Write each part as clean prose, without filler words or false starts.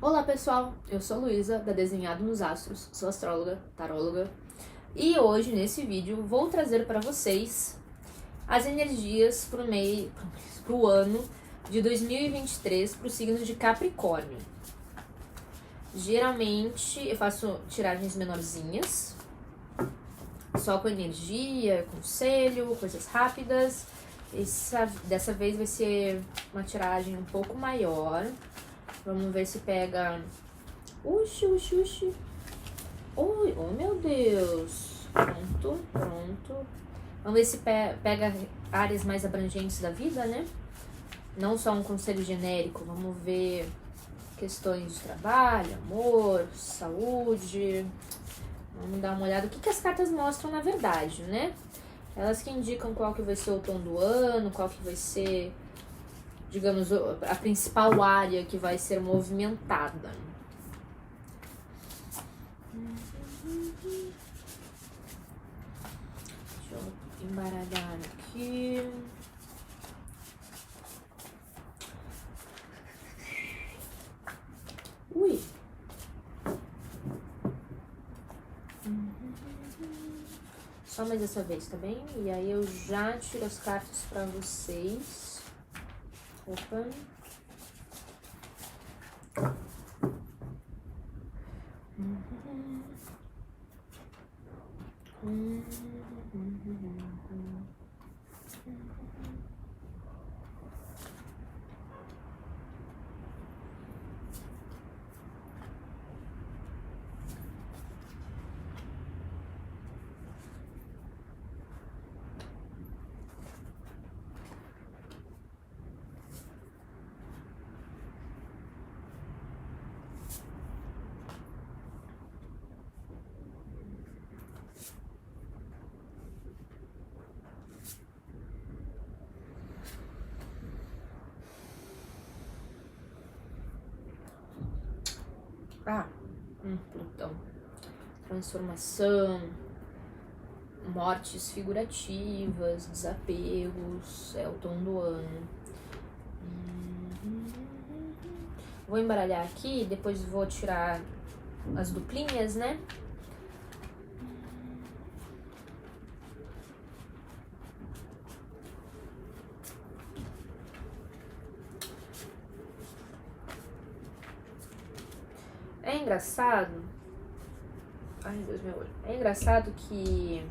Olá pessoal, eu sou Luísa, da Desenhado nos Astros, sou astróloga, taróloga, e hoje nesse vídeo vou trazer para vocês as energias pro ano de 2023 para o signo de Capricórnio. Geralmente eu faço tiragens menorzinhas, só com energia, conselho, coisas rápidas. Dessa vez vai ser uma tiragem um pouco maior. Vamos ver se pega... Uxi. Oi, oh meu Deus. Pronto. Vamos ver se pega áreas mais abrangentes da vida, né? Não só um conselho genérico. Vamos ver questões de trabalho, amor, saúde. Vamos dar uma olhada. O que as cartas mostram na verdade, né? Elas que indicam qual que vai ser o tom do ano, qual que vai ser, digamos, a principal área que vai ser movimentada. Deixa eu embaralhar aqui. Ui. Só mais dessa vez, tá bem? E aí eu já tiro as cartas pra vocês. Opa. Plutão. Transformação, mortes figurativas, desapegos, é o tom do ano. Vou embaralhar aqui, depois vou tirar as duplinhas, né? É engraçado. Ai, Deus, meu olho. É engraçado que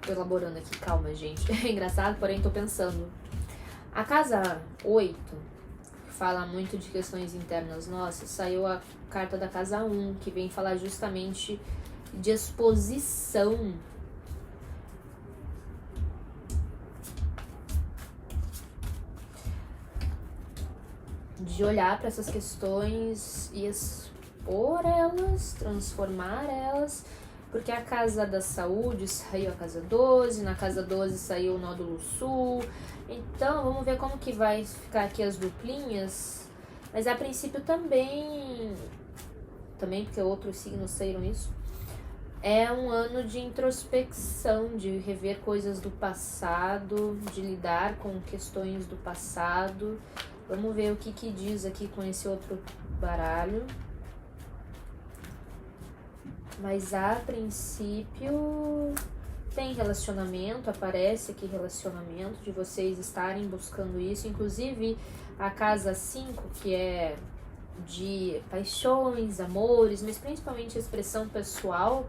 tô elaborando aqui, calma, gente. É engraçado, porém tô pensando. A casa 8, que fala muito de questões internas nossas, saiu a carta da casa 1, que vem falar justamente de exposição. De olhar para essas questões e expor elas, transformar elas, porque a casa da saúde saiu a casa 12, na casa 12 saiu o nódulo sul. Então vamos ver como que vai ficar aqui as duplinhas, mas a princípio também porque outros signos saíram isso, é um ano de introspecção, de rever coisas do passado, de lidar com questões do passado. Vamos ver o que diz aqui com esse outro baralho. Mas a princípio tem relacionamento, aparece aqui relacionamento, de vocês estarem buscando isso. Inclusive a casa 5, que é de paixões, amores, mas principalmente a expressão pessoal,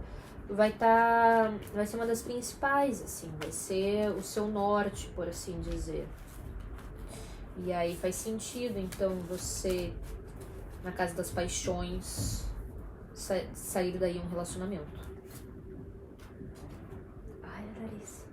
vai ser uma das principais, assim, vai ser o seu norte, por assim dizer. E aí faz sentido, então, você, na casa das paixões, sair daí um relacionamento. Ai, a nariz.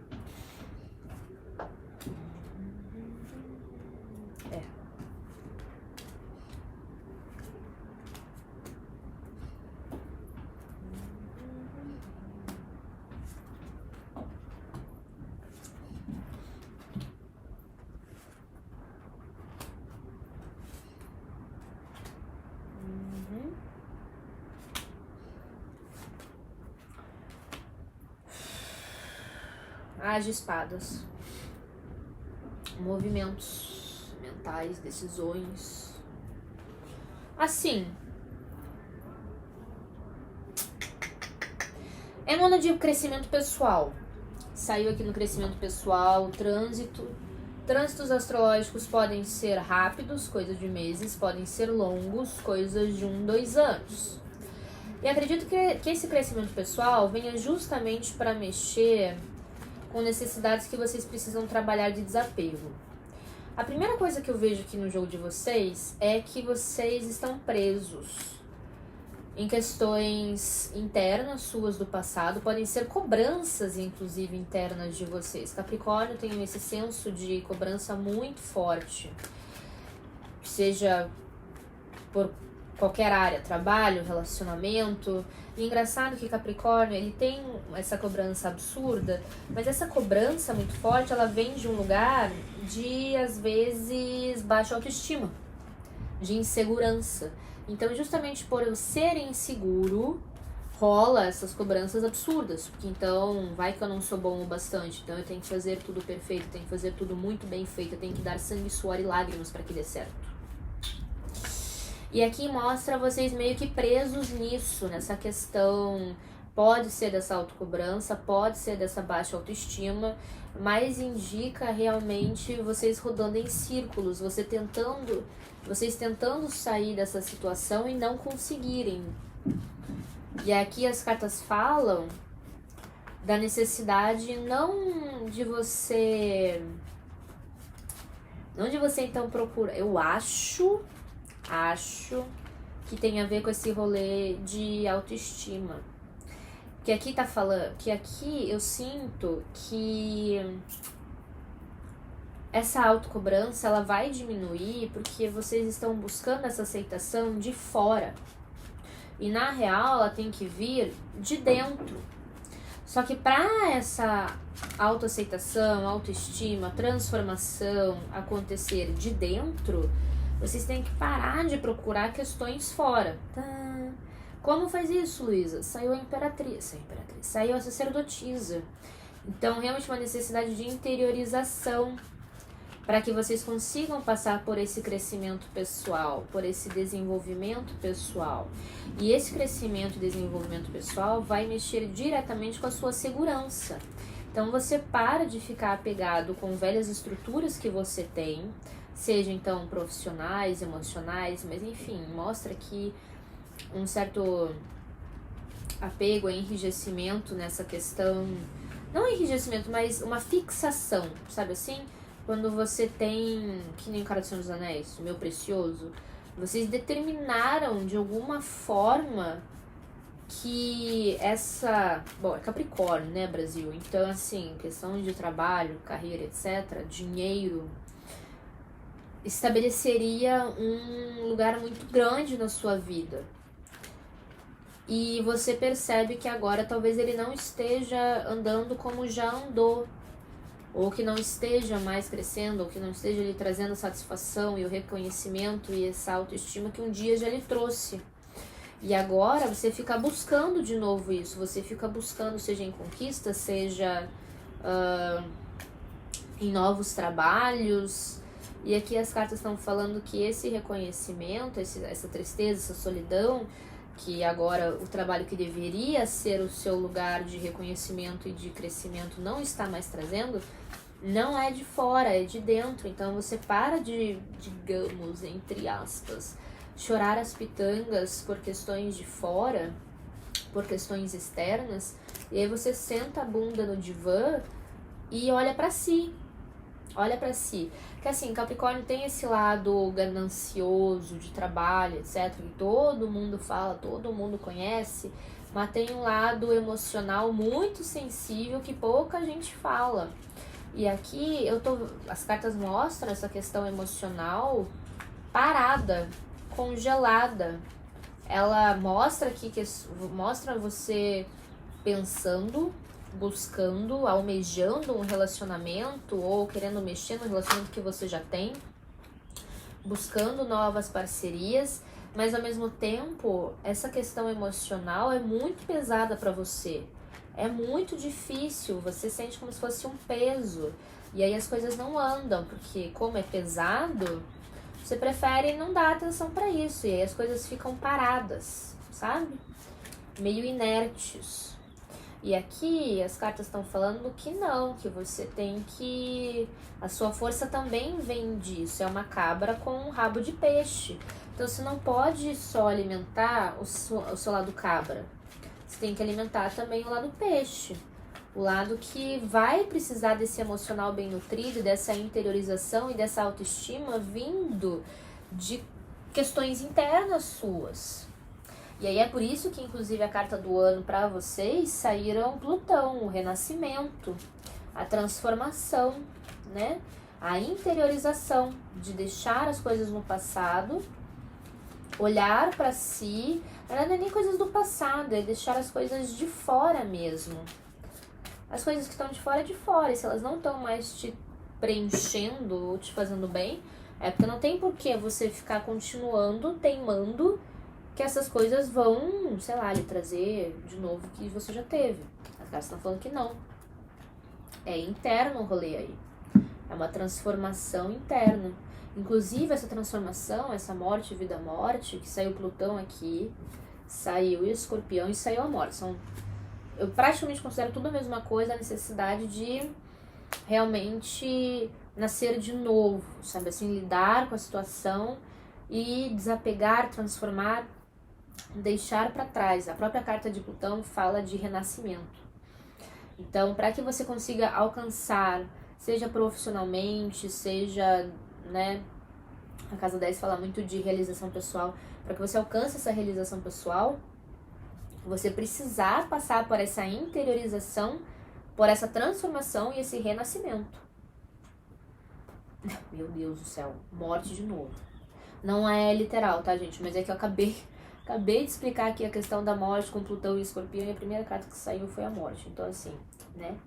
As de espadas. Movimentos mentais, decisões. Assim, é um ano de crescimento pessoal. Saiu aqui no crescimento pessoal, trânsito. Trânsitos astrológicos podem ser rápidos, coisa de meses, podem ser longos, coisas de 2 anos. E acredito que esse crescimento pessoal venha justamente para mexer com necessidades que vocês precisam trabalhar de desapego. A primeira coisa que eu vejo aqui no jogo de vocês é que vocês estão presos em questões internas suas do passado, podem ser cobranças, inclusive, internas de vocês. Capricórnio tem esse senso de cobrança muito forte, seja por qualquer área, trabalho, relacionamento. E engraçado que Capricórnio, ele tem essa cobrança absurda, mas essa cobrança muito forte, ela vem de um lugar de, às vezes, baixa autoestima, de insegurança. Então, justamente por eu ser inseguro, rola essas cobranças absurdas. Porque então, vai que eu não sou bom o bastante, então eu tenho que fazer tudo perfeito, tenho que fazer tudo muito bem feito, eu tenho que dar sangue, suor e lágrimas para que dê certo. E aqui mostra vocês meio que presos nisso, nessa questão. Pode ser dessa autocobrança, pode ser dessa baixa autoestima, mas indica realmente vocês rodando em círculos, vocês tentando sair dessa situação e não conseguirem. E aqui as cartas falam da necessidade não de você então procurar. Eu acho que tem a ver com esse rolê de autoestima. Que aqui tá falando, que aqui eu sinto que essa autocobrança, ela vai diminuir porque vocês estão buscando essa aceitação de fora. E na real, ela tem que vir de dentro. Só que para essa autoaceitação, autoestima, transformação acontecer de dentro, vocês têm que parar de procurar questões fora. Como faz isso, Luísa? Saiu a imperatriz, saiu a sacerdotisa. Então, realmente uma necessidade de interiorização para que vocês consigam passar por esse crescimento pessoal, por esse desenvolvimento pessoal. E esse crescimento e desenvolvimento pessoal vai mexer diretamente com a sua segurança. Então, você para de ficar apegado com velhas estruturas que você tem, seja então profissionais, emocionais, mas enfim, mostra aqui um certo apego, enrijecimento nessa questão, não enrijecimento, mas uma fixação, sabe assim? Quando você tem, que nem o cara do Senhor dos Anéis, meu precioso, vocês determinaram de alguma forma que essa... Bom, é Capricórnio, né, Brasil? Então, assim, questão de trabalho, carreira, etc., dinheiro, estabeleceria um lugar muito grande na sua vida. E você percebe que agora talvez ele não esteja andando como já andou, ou que não esteja mais crescendo, ou que não esteja lhe trazendo satisfação e o reconhecimento e essa autoestima que um dia já lhe trouxe. E agora você fica buscando de novo isso, você fica buscando, seja em conquista, seja em novos trabalhos. E aqui as cartas estão falando que esse reconhecimento, essa tristeza, essa solidão, que agora o trabalho que deveria ser o seu lugar de reconhecimento e de crescimento não está mais trazendo, não é de fora, é de dentro. Então você para de, digamos, entre aspas, chorar as pitangas por questões de fora, por questões externas, e aí você senta a bunda no divã e olha pra si. Olha pra si. Que assim, Capricórnio tem esse lado ganancioso de trabalho, etc. Que todo mundo fala, todo mundo conhece. Mas tem um lado emocional muito sensível que pouca gente fala. E aqui as cartas mostram essa questão emocional parada, congelada. Ela mostra aqui mostra você pensando, buscando, almejando um relacionamento ou querendo mexer no relacionamento que você já tem, buscando novas parcerias, mas ao mesmo tempo essa questão emocional é muito pesada para você. é muito difícil, você sente como se fosse um peso. E aí as coisas não andam, porque como é pesado, você prefere não dar atenção pra isso. E aí as coisas ficam paradas, sabe? Meio inertes. E aqui as cartas estão falando que não, que você tem que... A sua força também vem disso, é uma cabra com um rabo de peixe. Então você não pode só alimentar o seu lado cabra. Você tem que alimentar também o lado peixe. O lado que vai precisar desse emocional bem nutrido, dessa interiorização e dessa autoestima vindo de questões internas suas. E aí é por isso que, inclusive, a carta do ano para vocês saíram Plutão, o renascimento, a transformação, né? A interiorização de deixar as coisas no passado, olhar para si. Não é nem coisas do passado, é deixar as coisas de fora mesmo. As coisas que estão de fora, e se elas não estão mais te preenchendo ou te fazendo bem, é porque não tem porquê você ficar continuando, teimando, que essas coisas vão, sei lá, lhe trazer de novo o que você já teve. As caras estão falando que não. É interno o rolê aí. É uma transformação interna. Inclusive, essa transformação, essa morte, vida-morte, que saiu Plutão aqui, saiu o Escorpião e saiu a morte. Eu praticamente considero tudo a mesma coisa, a necessidade de realmente nascer de novo, sabe? Assim, lidar com a situação e desapegar, transformar, deixar para trás. A própria carta de Plutão fala de renascimento. Então, para que você consiga alcançar, seja profissionalmente, seja, né, a casa 10 fala muito de realização pessoal, para que você alcance essa realização pessoal, você precisar passar por essa interiorização, por essa transformação e esse renascimento. Meu Deus do céu, morte de novo. Não é literal, tá, gente? Mas é que eu acabei de explicar aqui a questão da morte com Plutão e Escorpião, e a primeira carta que saiu foi a morte. Então, assim, né?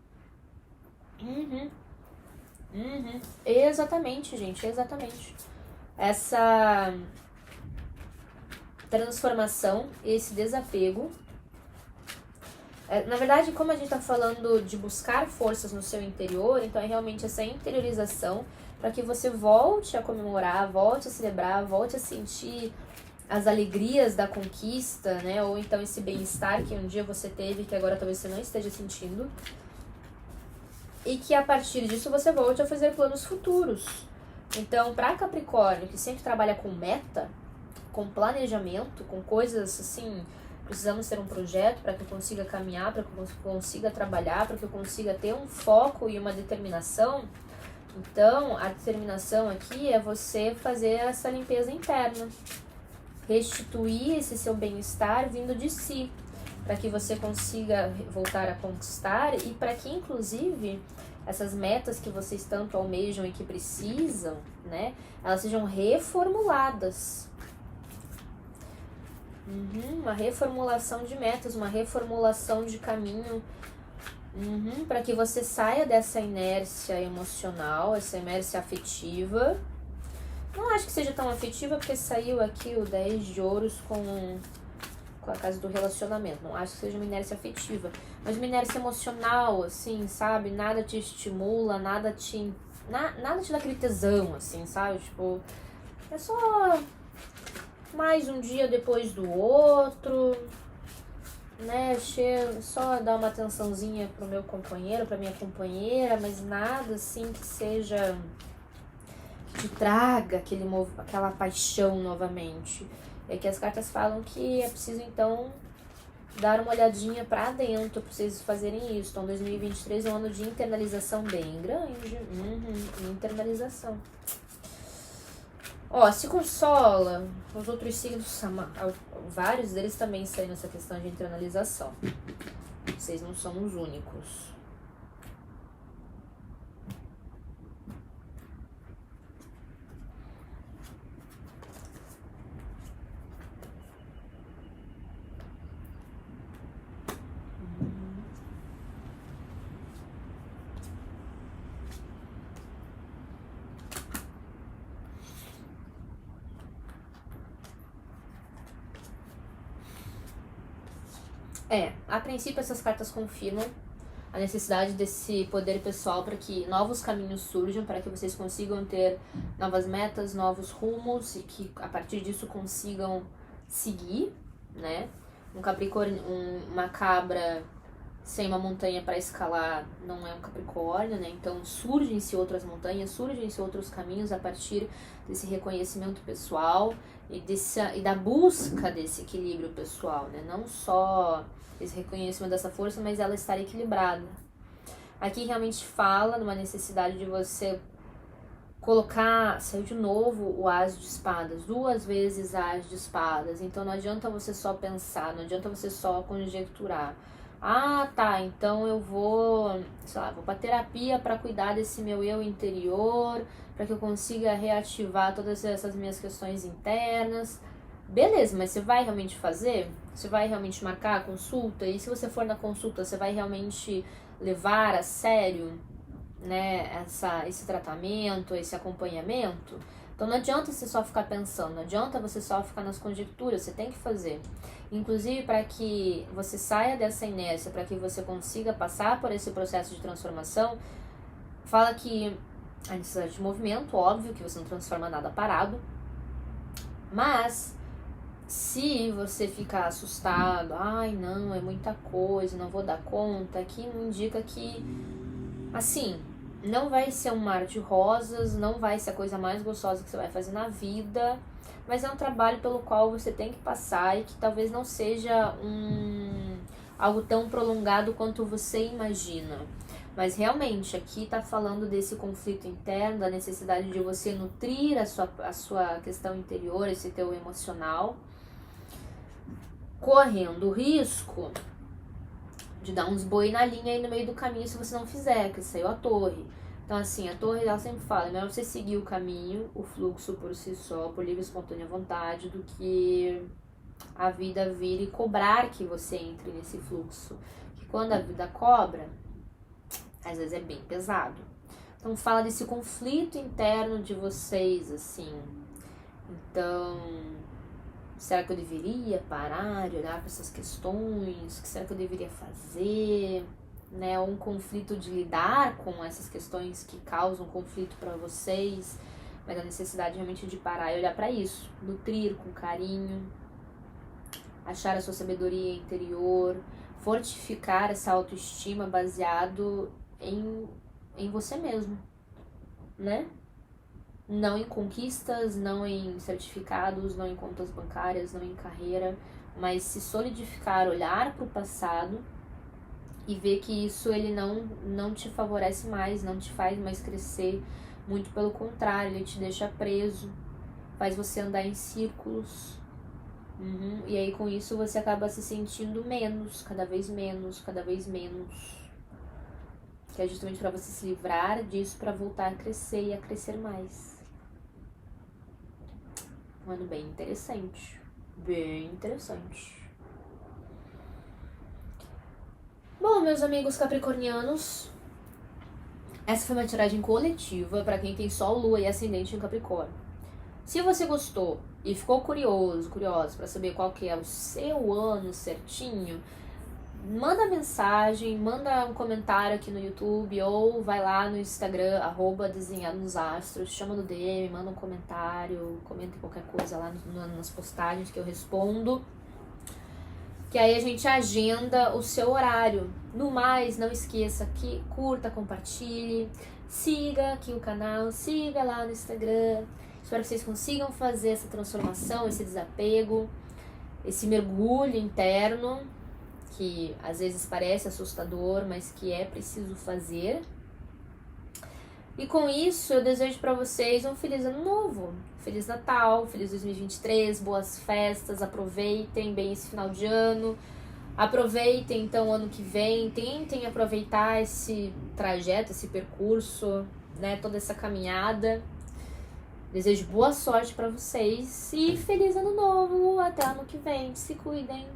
Exatamente, gente, exatamente. Essa transformação, esse desapego. Na verdade, como a gente tá falando de buscar forças no seu interior, então é realmente essa interiorização para que você volte a comemorar, volte a celebrar, volte a sentir as alegrias da conquista, né? Ou então esse bem-estar que um dia você teve, que agora talvez você não esteja sentindo. E que a partir disso você volte a fazer planos futuros. Então, para Capricórnio, que sempre trabalha com meta, com planejamento, com coisas assim, precisamos ter um projeto para que eu consiga caminhar, para que eu consiga trabalhar, para que eu consiga ter um foco e uma determinação. Então, a determinação aqui é você fazer essa limpeza interna. Restituir esse seu bem-estar vindo de si, para que você consiga voltar a conquistar e para que, inclusive, essas metas que vocês tanto almejam e que precisam, né, elas sejam reformuladas. Uma reformulação de metas, uma reformulação de caminho, para que você saia dessa inércia emocional, essa inércia afetiva. Não acho que seja tão afetiva, porque saiu aqui o 10 de ouros com a casa do relacionamento. Não acho que seja uma inércia afetiva, mas uma inércia emocional, assim, sabe? Nada te estimula, nada te dá aquele tesão, assim, sabe? Tipo, é só mais um dia depois do outro, né? Só dar uma atençãozinha pro meu companheiro, pra minha companheira, mas nada, assim, que seja... te traga aquela paixão novamente. É que as cartas falam que é preciso, então, dar uma olhadinha pra dentro pra vocês fazerem isso. Então, 2023 é um ano de internalização bem grande. Internalização. Ó, se consola. Os outros signos, vários deles também saem nessa questão de internalização. Vocês não são os únicos. A princípio essas cartas confirmam a necessidade desse poder pessoal para que novos caminhos surjam, para que vocês consigam ter novas metas, novos rumos e que a partir disso consigam seguir, né? Um Capricórnio, uma cabra sem uma montanha para escalar não é um Capricórnio, né? Então surgem-se outras montanhas, surgem-se outros caminhos a partir desse reconhecimento pessoal e da busca desse equilíbrio pessoal, né? Não só esse reconhecimento dessa força, mas ela estar equilibrada. Aqui realmente fala numa necessidade de você saiu de novo o As de Espadas, 2 vezes As de Espadas, então não adianta você só pensar, não adianta você só conjecturar. Tá, então eu vou pra terapia para cuidar desse meu eu interior, para que eu consiga reativar todas essas minhas questões internas. Beleza, mas você vai realmente fazer? Você vai realmente marcar a consulta? E se você for na consulta, você vai realmente levar a sério, né, esse tratamento, esse acompanhamento? Então não adianta você só ficar pensando, não adianta você só ficar nas conjecturas, você tem que fazer. Inclusive para que você saia dessa inércia, para que você consiga passar por esse processo de transformação, fala que a necessidade de movimento, óbvio que você não transforma nada parado, mas se você ficar assustado, não, é muita coisa, não vou dar conta, aqui não indica que, assim, não vai ser um mar de rosas, não vai ser a coisa mais gostosa que você vai fazer na vida, mas é um trabalho pelo qual você tem que passar e que talvez não seja algo tão prolongado quanto você imagina. Mas realmente, aqui tá falando desse conflito interno, da necessidade de você nutrir a sua questão interior, esse teu emocional, correndo o risco de dar uns boi na linha aí no meio do caminho se você não fizer, que saiu a torre. Então assim, a torre, ela sempre fala, é melhor você seguir o caminho, o fluxo por si só, por livre e espontânea vontade, do que a vida vir e cobrar que você entre nesse fluxo. Que quando a vida cobra, às vezes é bem pesado. Então fala desse conflito interno de vocês, assim. Então, será que eu deveria parar de olhar para essas questões? O que será que eu deveria fazer? Né? Um conflito de lidar com essas questões que causam conflito para vocês, mas a necessidade realmente de parar e olhar para isso, nutrir com carinho, achar a sua sabedoria interior, fortificar essa autoestima baseado em você mesmo, né? Não em conquistas, não em certificados, não em contas bancárias, não em carreira, mas se solidificar, olhar para o passado e ver que isso ele não te favorece mais, não te faz mais crescer, muito pelo contrário, ele te deixa preso, faz você andar em círculos, e aí com isso você acaba se sentindo menos, cada vez menos, que é justamente para você se livrar disso, para voltar a crescer e a crescer mais. Um ano bem interessante. Bom, meus amigos capricornianos, essa foi uma tiragem coletiva para quem tem Sol, Lua e Ascendente em Capricórnio. Se você gostou e ficou curiosa para saber qual que é o seu ano certinho, manda mensagem, manda um comentário aqui no YouTube ou vai lá no Instagram, @desenhadonosastros, chama no DM, manda um comentário, comenta qualquer coisa lá nas postagens que eu respondo. Que aí a gente agenda o seu horário. No mais, não esqueça que curta, compartilhe, siga aqui o canal, siga lá no Instagram. Espero que vocês consigam fazer essa transformação, esse desapego, esse mergulho interno, que às vezes parece assustador, mas que é preciso fazer. E com isso, eu desejo para vocês um feliz ano novo, feliz Natal, feliz 2023, boas festas, aproveitem bem esse final de ano, aproveitem então o ano que vem, tentem aproveitar esse trajeto, esse percurso, né, toda essa caminhada. Desejo boa sorte para vocês e feliz ano novo, até ano que vem, se cuidem.